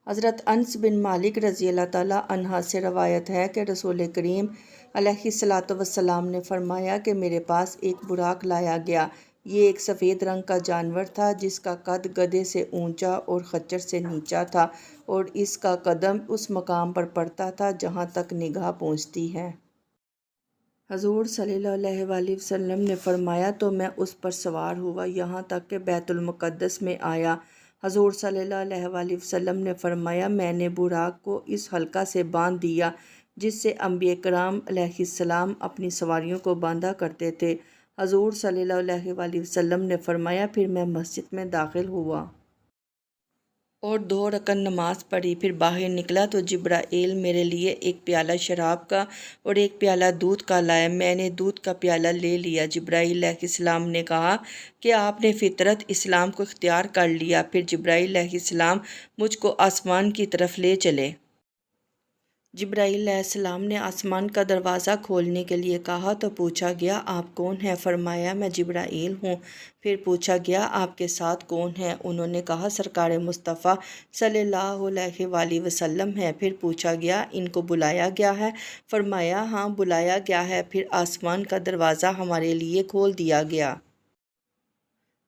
حضرت انس بن مالک رضی اللہ تعالیٰ عنہ سے روایت ہے کہ رسول کریم علیہ الصلاۃ والسلام نے فرمایا کہ میرے پاس ایک براق لایا گیا۔ یہ ایک سفید رنگ کا جانور تھا جس کا قد گدھے سے اونچا اور خچر سے نیچا تھا، اور اس کا قدم اس مقام پر پڑتا تھا جہاں تک نگاہ پہنچتی ہے۔ حضور صلی اللہ علیہ وآلہ وسلم نے فرمایا تو میں اس پر سوار ہوا یہاں تک کہ بیت المقدس میں آیا۔ حضور صلی اللہ علیہ وآلہ وسلم نے فرمایا میں نے براق کو اس حلقہ سے باندھ دیا جس سے انبیاء کرام علیہ السلام اپنی سواریوں کو باندھا کرتے تھے۔ حضور صلی اللہ علیہ وآلہ وسلم نے فرمایا پھر میں مسجد میں داخل ہوا اور 2 رکعت نماز پڑھی، پھر باہر نکلا تو جبرائیل میرے لیے ایک پیالہ شراب کا اور ایک پیالہ دودھ کا لایا۔ میں نے دودھ کا پیالہ لے لیا۔ جبرائیل علیہ السلام نے کہا کہ آپ نے فطرت اسلام کو اختیار کر لیا۔ پھر جبرائیل علیہ السلام مجھ کو آسمان کی طرف لے چلے۔ جبرائیل علیہ السلام نے آسمان کا دروازہ کھولنے کے لیے کہا تو پوچھا گیا آپ کون ہیں؟ فرمایا میں جبرائیل ہوں۔ پھر پوچھا گیا آپ کے ساتھ کون ہے؟ انہوں نے کہا سرکار مصطفیٰ صلی اللہ علیہ وآلہ وسلم ہے۔ پھر پوچھا گیا ان کو بلایا گیا ہے؟ فرمایا ہاں بلایا گیا ہے۔ پھر آسمان کا دروازہ ہمارے لیے کھول دیا گیا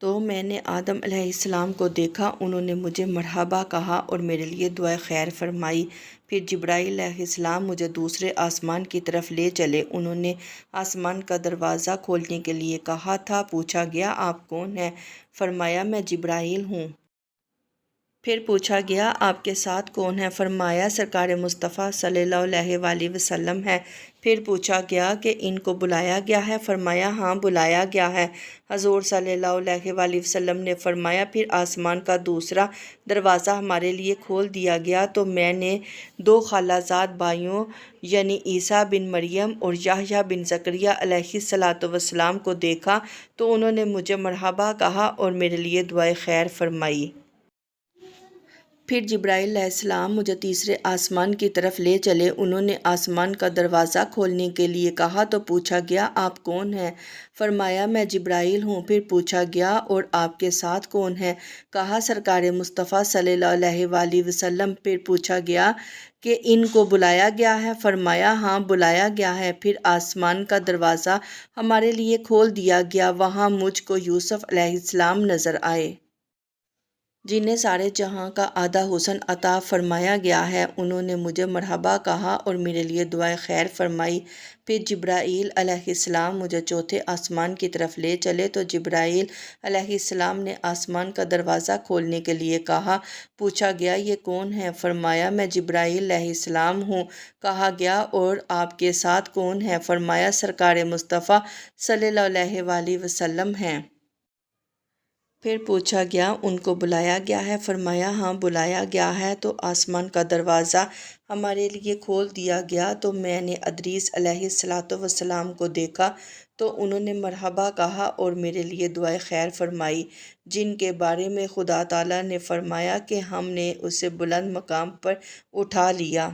تو میں نے آدم علیہ السلام کو دیکھا، انہوں نے مجھے مرحبا کہا اور میرے لیے دعائے خیر فرمائی۔ پھر جبرائیل علیہ السلام مجھے دوسرے آسمان کی طرف لے چلے، انہوں نے آسمان کا دروازہ کھولنے کے لیے کہا تھا۔ پوچھا گیا آپ کون ہیں؟ فرمایا میں جبرائیل ہوں۔ پھر پوچھا گیا آپ کے ساتھ کون ہے؟ فرمایا سرکار مصطفیٰ صلی اللہ علیہ وآلہ وسلم ہے۔ پھر پوچھا گیا کہ ان کو بلایا گیا ہے؟ فرمایا ہاں بلایا گیا ہے۔ حضور صلی اللہ علیہ وآلہ وسلم نے فرمایا پھر آسمان کا دوسرا دروازہ ہمارے لیے کھول دیا گیا تو میں نے 2 خالہ زاد بھائیوں یعنی عیسیٰ بن مریم اور یحییٰ بن زکریا علیہ الصلاۃ والسلام کو دیکھا تو انہوں نے مجھے مرحبا کہا اور میرے لیے دعائے خیر فرمائی۔ پھر جبرائیل علیہ السلام مجھے تیسرے آسمان کی طرف لے چلے، انہوں نے آسمان کا دروازہ کھولنے کے لیے کہا تو پوچھا گیا آپ کون ہیں؟ فرمایا میں جبرائیل ہوں۔ پھر پوچھا گیا اور آپ کے ساتھ کون ہے؟ کہا سرکار مصطفیٰ صلی اللہ علیہ وآلہ وسلم۔ پھر پوچھا گیا کہ ان کو بلایا گیا ہے؟ فرمایا ہاں بلایا گیا ہے۔ پھر آسمان کا دروازہ ہمارے لیے کھول دیا گیا، وہاں مجھ کو یوسف علیہ السلام نظر آئے جنہیں سارے جہاں کا آدھا حسن عطا فرمایا گیا ہے، انہوں نے مجھے مرحبا کہا اور میرے لیے دعائے خیر فرمائی۔ پھر جبرائیل علیہ السلام مجھے چوتھے آسمان کی طرف لے چلے تو جبرائیل علیہ السلام نے آسمان کا دروازہ کھولنے کے لیے کہا۔ پوچھا گیا یہ کون ہے؟ فرمایا میں جبرائیل علیہ السلام ہوں۔ کہا گیا اور آپ کے ساتھ کون ہے؟ فرمایا سرکار مصطفیٰ صلی اللہ علیہ وآلہ وسلم ہیں۔ پھر پوچھا گیا ان کو بلایا گیا ہے؟ فرمایا ہاں بلایا گیا ہے۔ تو آسمان کا دروازہ ہمارے لیے کھول دیا گیا تو میں نے ادریس علیہ الصلاۃ والسلام کو دیکھا تو انہوں نے مرحبا کہا اور میرے لیے دعائے خیر فرمائی، جن کے بارے میں خدا تعالیٰ نے فرمایا کہ ہم نے اسے بلند مقام پر اٹھا لیا۔